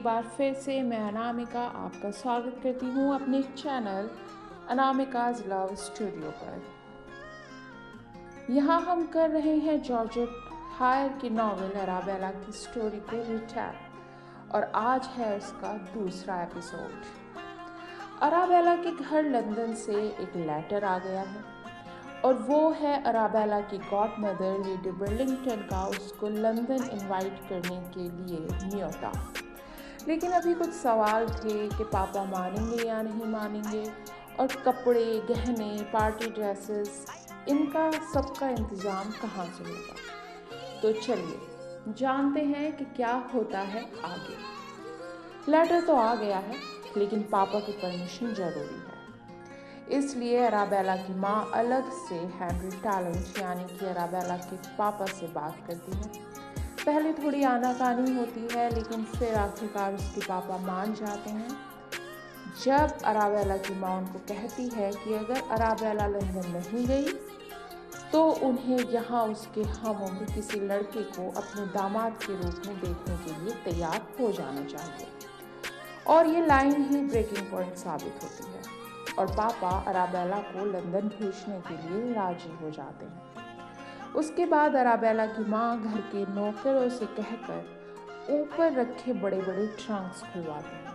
एक बार फिर से मैं अनामिका आपका स्वागत करती हूँ अपने चैनल अनामिकाज लव स्टूडियो पर। यहाँ हम कर रहे हैं जॉर्जेट हायर की नॉवेल अराबेला की स्टोरी को रिटैप और आज है उसका दूसरा एपिसोड। अराबेला के घर लंदन से एक लेटर आ गया है और वो है अराबेला की गॉड मदर लेडी बर्लिंगटन का उसको लंदन इनवाइट करने के लिए न्योता। लेकिन अभी कुछ सवाल थे कि पापा मानेंगे या नहीं मानेंगे, और कपड़े, गहने, पार्टी ड्रेसेस, इनका सबका इंतज़ाम कहाँ से होगा। तो चलिए जानते हैं कि क्या होता है आगे। लेटर तो आ गया है लेकिन पापा की परमिशन ज़रूरी है, इसलिए अराबेला की माँ अलग से हेनरी टैलेंट यानी कि अराबेला के पापा से बात करती है। पहले थोड़ी आनाकानी होती है लेकिन फिर आखिरकार उसके पापा मान जाते हैं। जब अराबेला की माँ उनको कहती है कि अगर अराबेला लंदन नहीं गई तो उन्हें यहाँ उसके हम उम्र किसी लड़के को अपने दामाद के रूप में देखने के लिए तैयार हो जाना चाहिए, और ये लाइन ही ब्रेकिंग पॉइंट साबित होती है और पापा अराबेला को लंदन भेजने के लिए राजी हो जाते हैं। उसके बाद अराबेला की माँ घर के नौकरों से कहकर ऊपर रखे बड़े बड़े ट्रंक्स खुलवाती हैं,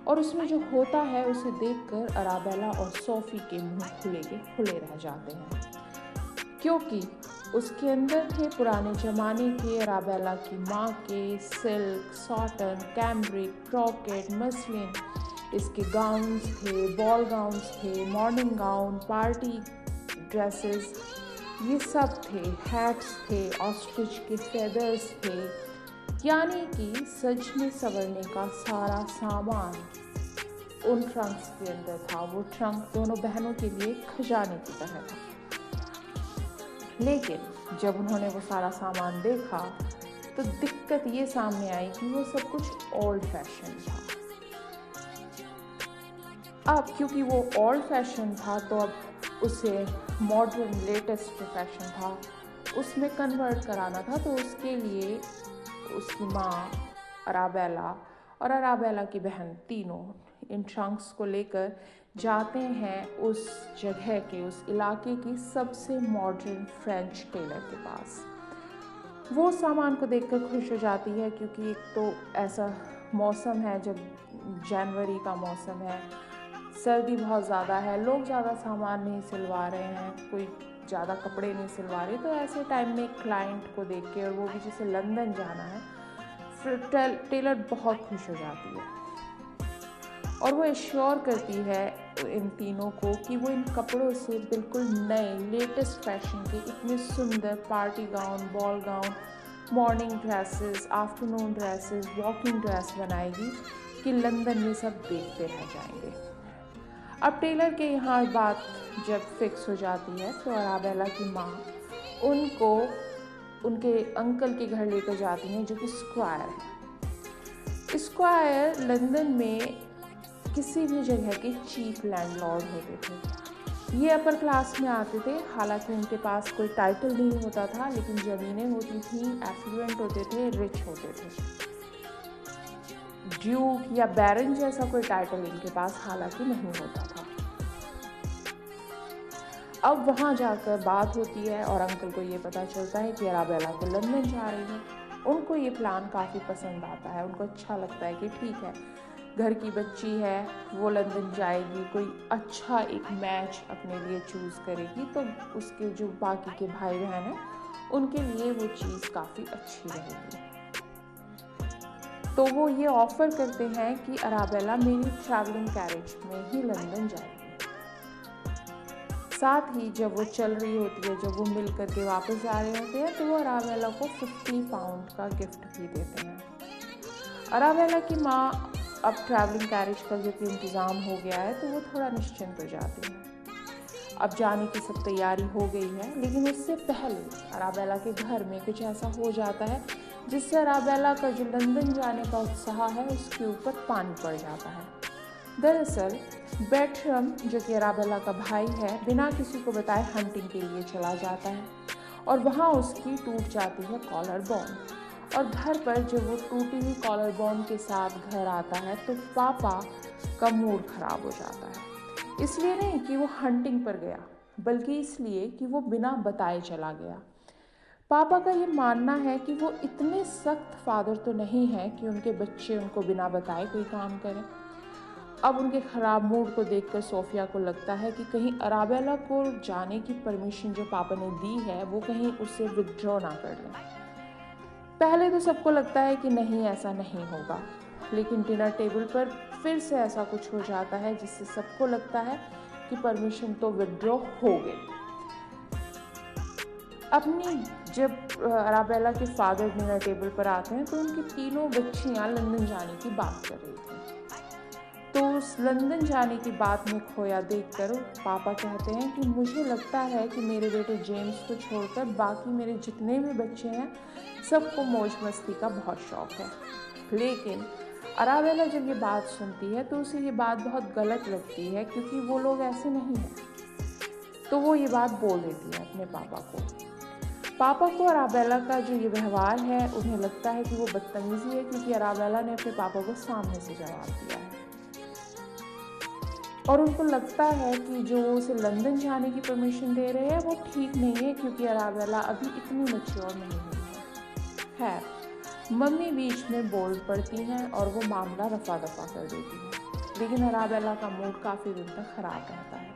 और उसमें जो होता है उसे देखकर अराबेला और सोफी के मुंह खुले के खुले रह जाते हैं, क्योंकि उसके अंदर थे पुराने ज़माने के अराबेला की माँ के सिल्क, सॉटन, कैम्ब्रिक, ब्रोकेट, मसलिन, इसके गाउन्स थे, बॉल गाउन्स थे, मॉर्निंग गाउन, पार्टी ड्रेसेस, ये सब थे, हैट्स थे, ऑस्ट्रिच के फेदर्स थे, यानी कि सजने संवरने का सारा सामान उन ट्रंक्स के अंदर था। वो ट्रंक दोनों बहनों के लिए खजाने की तरह था। लेकिन जब उन्होंने वो सारा सामान देखा तो दिक्कत ये सामने आई कि वो सब कुछ ओल्ड फैशन था। अब क्योंकि वो ओल्ड फैशन था तो अब उसे मॉडर्न लेटेस्ट जो फैशन था उसमें कन्वर्ट कराना था। तो उसके लिए उसकी माँ, अराबेला और अराबेला की बहन तीनों इन ट्रंक्स को लेकर जाते हैं उस जगह के, उस इलाके की सबसे मॉडर्न फ्रेंच टेलर के पास। वो सामान को देखकर खुश हो जाती है क्योंकि एक तो ऐसा मौसम है, जब जनवरी का मौसम है, सर्दी बहुत ज़्यादा है, लोग ज़्यादा सामान नहीं सिलवा रहे हैं, कोई ज़्यादा कपड़े नहीं सिलवा रहे। तो ऐसे टाइम में क्लाइंट को देख के, और वो भी जिसे लंदन जाना है, फिर टेलर बहुत खुश हो जाती है और वो एश्योर करती है इन तीनों को कि वो इन कपड़ों से बिल्कुल नए लेटेस्ट फैशन के इतने सुंदर party gown, ball gown, morning dresses, afternoon dresses, walking dress बनाएगी कि लंदन में सब देखते रह जाएंगे। अब टेलर के यहाँ बात जब फिक्स हो जाती है तो अराबेला की माँ उनको उनके अंकल के घर लेकर जाती हैं जो कि स्क्वायर है। स्क्वायर लंदन में किसी भी जगह के चीफ लैंडलॉर्ड होते थे। ये अपर क्लास में आते थे, हालांकि उनके पास कोई टाइटल नहीं होता था, लेकिन ज़मीनें होती थी, एफ्लुएंट होते थे, रिच होते थे। ड्यूक या बैरन जैसा कोई टाइटल इनके पास हालांकि नहीं होता था। अब वहाँ जाकर बात होती है और अंकल को ये पता चलता है कि अराबेला को लंदन जा रही है। उनको ये प्लान काफ़ी पसंद आता है, उनको अच्छा लगता है कि ठीक है, घर की बच्ची है, वो लंदन जाएगी, कोई अच्छा एक मैच अपने लिए चूज़ करेगी तो उसके जो बाकी के भाई बहन हैं उनके लिए वो चीज़ काफ़ी अच्छी रहेगी। तो वो ये ऑफ़र करते हैं कि अराबेला मेरी ट्रैवलिंग कैरेज में ही लंदन जाएगी। साथ ही जब वो चल रही होती है, जब वो मिल करके वापस आ रहे होते हैं, तो वो अराबेला को 50 पाउंड का गिफ्ट भी देते हैं। अराबेला की माँ अब ट्रैवलिंग कैरेज का जब इंतज़ाम हो गया है तो वो थोड़ा निश्चिंत हो जाती है। अब जाने की सब तैयारी हो गई है, लेकिन उससे पहले अराबेला के घर में कुछ ऐसा हो जाता है जिससे अराबेला का जो लंदन जाने का उत्साह है उसके ऊपर पानी पड़ जाता है। दरअसल बैटरम, जो कि अराबेला का भाई है, बिना किसी को बताए हंटिंग के लिए चला जाता है और वहाँ उसकी टूट जाती है कॉलर बोन और घर पर जब वो टूटी हुई कॉलर बोन के साथ घर आता है तो पापा का मूड खराब हो जाता है। इसलिए नहीं कि वो हंटिंग पर गया, बल्कि इसलिए कि वो बिना बताए चला गया। पापा का ये मानना है कि वो इतने सख्त फादर तो नहीं है कि उनके बच्चे उनको बिना बताए कोई काम करें। अब उनके ख़राब मूड को देखकर सोफिया को लगता है कि कहीं अराबेला को जाने की परमिशन जो पापा ने दी है वो कहीं उसे विथड्रॉ ना कर लें। पहले तो सबको लगता है कि नहीं, ऐसा नहीं होगा, लेकिन डिनर टेबल पर फिर से ऐसा कुछ हो जाता है जिससे सबको लगता है कि परमिशन तो विथड्रॉ हो गई। जब अराबेला के फादर डिनर टेबल पर आते हैं तो उनकी तीनों बच्चियां लंदन जाने की बात कर रही थी। तो उस लंदन जाने की बात में खोया देखकर पापा कहते हैं कि मुझे लगता है कि मेरे बेटे जेम्स को छोड़कर बाकी मेरे जितने भी बच्चे हैं सबको मौज मस्ती का बहुत शौक है। लेकिन अराबेला जब ये बात सुनती है तो उसे ये बात बहुत गलत लगती है, क्योंकि वो लोग ऐसे नहीं हैं। तो वो ये बात बोल देती है अपने पापा को। पापा को अराबेला का जो ये व्यवहार है उन्हें लगता है कि वो बदतमीजी है, क्योंकि अराबेला ने अपने पापा को सामने से जवाब दिया है। और उनको लगता है कि जो उसे लंदन जाने की परमिशन दे रहे हैं वो ठीक नहीं है, क्योंकि अराबेला अभी इतनी मैच्योर नहीं हुई है। मम्मी बीच में बोल पड़ती हैं और वो मामला रफा दफा कर देती है। लेकिन अराबेला का मूड काफ़ी दिन तक ख़राब रहता है।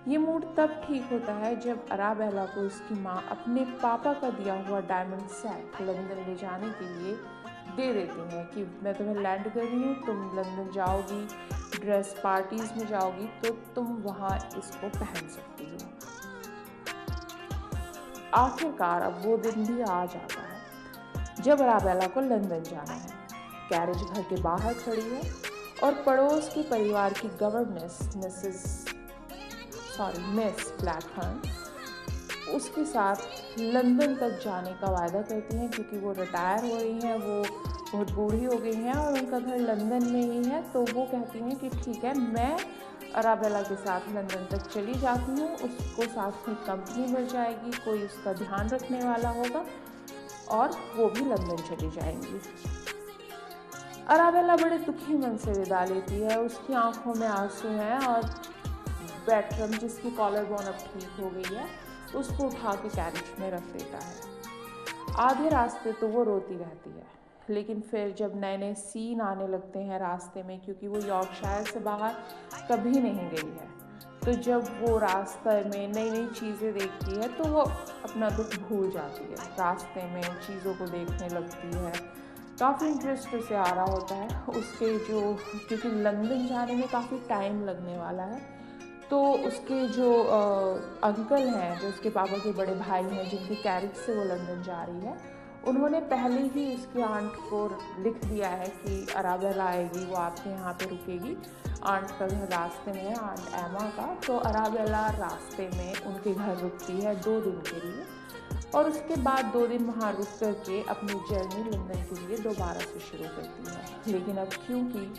ये मूड तब ठीक होता है जब अराबेला को उसकी माँ अपने पापा का दिया हुआ डायमंड सेट लंदन ले जाने के लिए दे देती हैं कि मैं तुम्हें लैंड कर रही हूँ, तुम लंदन जाओगी, ड्रेस पार्टीज़ में जाओगी तो तुम वहाँ इसको पहन सकती हो। आखिरकार अब वो दिन भी आ जाता है जब अराबेला को लंदन जाना है। कैरेज घर के बाहर खड़ी है और पड़ोस के परिवार की गवर्नेस मिस ब्लैकहर्न उसके साथ लंदन तक जाने का वादा करती हैं, क्योंकि वो रिटायर हो रही हैं, वो बहुत बूढ़ी हो गई हैं और उनका घर लंदन में ही है। तो वो कहती हैं कि ठीक है, मैं अराबेला के साथ लंदन तक चली जाती हूँ, उसको साथ में कंपनी मिल जाएगी, कोई उसका ध्यान रखने वाला होगा और वो भी लंदन चली जाएंगी। अराबेला बड़े दुखी मन से विदा लेती है। उसकी आंखों में आंसू हैं और बैट्रम, जिसकी कॉलर बोन अब ठीक हो गई है, उसको उठा के कैरेज में रख देता है। आधे रास्ते तो वो रोती रहती है, लेकिन फिर जब नए नए सीन आने लगते हैं रास्ते में, क्योंकि वो यॉर्कशायर से बाहर कभी नहीं गई है, तो जब वो रास्ते में नई नई चीज़ें देखती है तो वो अपना दुख भूल जाती है। रास्ते में चीज़ों को देखने लगती है, काफ़ी इंटरेस्ट उसे आ रहा होता है उसके क्योंकि लंदन जाने में काफ़ी टाइम लगने वाला है। तो उसके जो अंकल हैं, जो उसके पापा के बड़े भाई हैं, जिनके कैरेज से वो लंदन जा रही है, उन्होंने पहले ही उसकी आंट को लिख दिया है कि अराबेला आएगी, वो आपके यहाँ पे रुकेगी। आंट का घर रास्ते में है, आंट एमा का। तो अराबेला रास्ते में उनके घर रुकती है 2 दिन के लिए और उसके बाद 2 दिन वहाँ रुक करके अपनी जर्नी लंदन के लिए दोबारा से शुरू करती है। लेकिन अब क्योंकि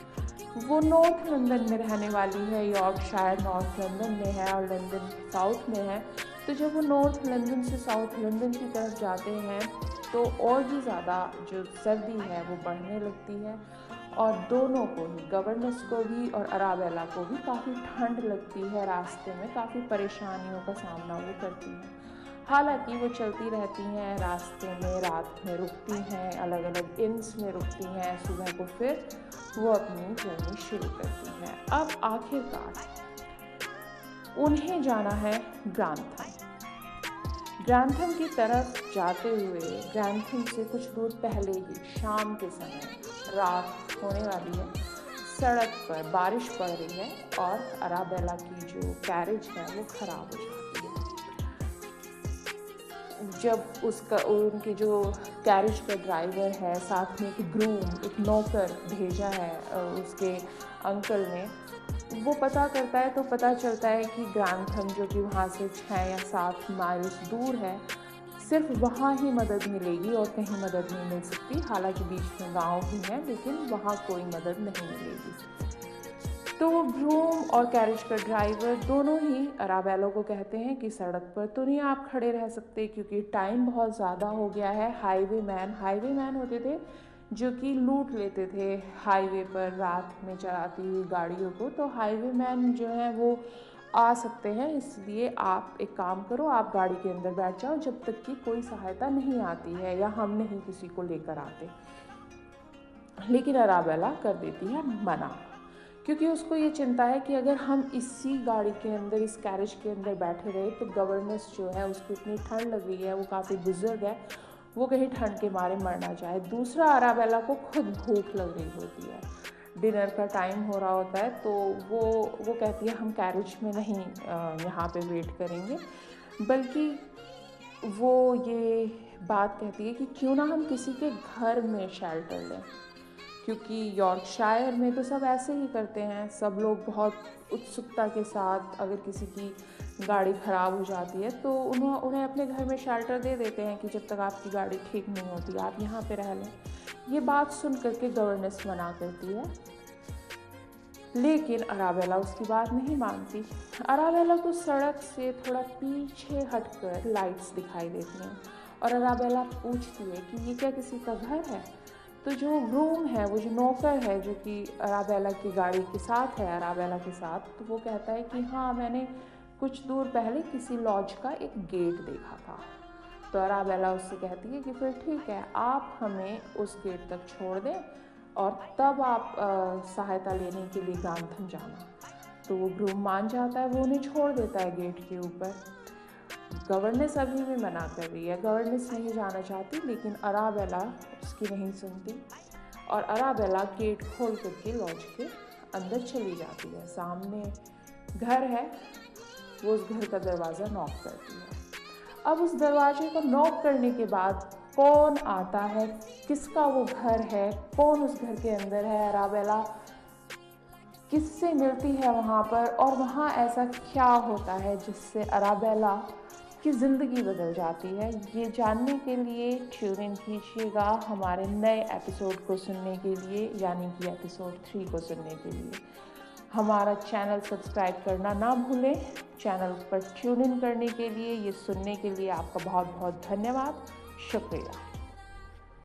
वो नॉर्थ लंदन में रहने वाली है, यॉर्कशायर नॉर्थ लंदन में है और लंदन साउथ में है, तो जब वो नॉर्थ लंदन से साउथ लंदन की तरफ जाते हैं तो और भी ज़्यादा जो सर्दी है वो बढ़ने लगती है और दोनों को ही, गवर्नेस को भी और अराबेला को भी काफ़ी ठंड लगती है। रास्ते में काफ़ी परेशानियों का सामना वो करती हैं। हालांकि वो चलती रहती हैं, रास्ते में रात में रुकती हैं, अलग अलग इन्स में रुकती हैं, सुबह को फिर वो अपनी जर्नी शुरू करती हैं। अब आखिरकार उन्हें जाना है ग्रांथम। ग्रांथम की तरफ जाते हुए ग्रांथम से कुछ दूर पहले ही शाम के समय रात होने वाली है। सड़क पर बारिश पड़ रही है और अराबेला की जो कैरेज है वो ख़राब हो जाती है। जब उनके जो कैरेज का ड्राइवर है, साथ में एक ग्रूम, एक नौकर भेजा है उसके अंकल ने, वो पता करता है तो पता चलता है कि ग्रांथम, जो कि वहाँ से 6 या 7 माइल्स दूर है, सिर्फ वहाँ ही मदद मिलेगी और कहीं मदद नहीं मिल सकती। हालांकि बीच में गांव भी है, लेकिन वहाँ कोई मदद नहीं मिलेगी। तो ब्रूम और कैरेज का ड्राइवर दोनों ही अराबेला को कहते हैं कि सड़क पर तो नहीं आप खड़े रह सकते क्योंकि टाइम बहुत ज़्यादा हो गया है। हाईवे मैन होते थे जो कि लूट लेते थे हाईवे पर रात में चलाती हुई गाड़ियों को। तो हाईवे मैन जो है वो आ सकते हैं, इसलिए आप एक काम करो, आप गाड़ी के अंदर बैठ जाओ जब तक कि कोई सहायता नहीं आती है या हम नहीं किसी को लेकर आते। लेकिन अराबेला कर देती है मना, क्योंकि उसको ये चिंता है कि अगर हम इसी गाड़ी के अंदर, इस कैरेज के अंदर बैठे रहे तो गवर्नेंस जो है उसको इतनी ठंड लग रही है, वो काफ़ी बुजुर्ग है, वो कहीं ठंड के मारे मर ना जाए। दूसरा, अराबेला को खुद भूख लग रही होती है, डिनर का टाइम हो रहा होता है, तो वो कहती है हम कैरेज में नहीं यहाँ पे वेट करेंगे, बल्कि वो ये बात कहती है कि क्यों ना हम किसी के घर में शेल्टर लें, क्योंकि यॉर्कशायर में तो सब ऐसे ही करते हैं। सब लोग बहुत उत्सुकता के साथ, अगर किसी की गाड़ी ख़राब हो जाती है तो उन्हें अपने घर में शेल्टर दे देते हैं कि जब तक आपकी गाड़ी ठीक नहीं होती आप यहाँ पे रह लें। ये बात सुन करके गवर्नेंस मना करती है, लेकिन अराबेला उसकी बात नहीं मानती। अराबेला को सड़क से थोड़ा पीछे हटकर लाइट्स दिखाई देती हैं और अराबेला पूछती है कि ये क्या किसी का घर है। तो जो ग्रूम है, वो जो नौकर है जो कि अराबेला की गाड़ी के साथ है, अराबेला के साथ, तो वो कहता है कि हाँ, मैंने कुछ दूर पहले किसी लॉज का एक गेट देखा था। तो अराबेला उससे कहती है कि फिर ठीक है, आप हमें उस गेट तक छोड़ दें और तब आप सहायता लेने के लिए गांधम जाना। तो वो ग्रूम मान जाता है, वो उन्हें छोड़ देता है गेट के ऊपर। गवर्नेंस अभी भी मना कर रही है, गवर्नेंस नहीं जाना चाहती, लेकिन अराबेला उसकी नहीं सुनती और अराबेला गेट खोल करके लॉज के अंदर चली जाती है। सामने घर है, वो उस घर का दरवाज़ा नॉक करती है। अब उस दरवाजे को नॉक करने के बाद कौन आता है, किसका वो घर है, कौन उस घर के अंदर है, अराबेला किससे मिलती है वहाँ पर, और वहाँ ऐसा क्या होता है जिससे अराबेला की ज़िंदगी बदल जाती है, ये जानने के लिए ट्यून इन कीजिएगा हमारे नए एपिसोड को सुनने के लिए, यानी कि एपिसोड 3 को सुनने के लिए। हमारा चैनल सब्सक्राइब करना ना भूलें। चैनल पर ट्यून इन करने के लिए, ये सुनने के लिए आपका बहुत बहुत धन्यवाद, शुक्रिया।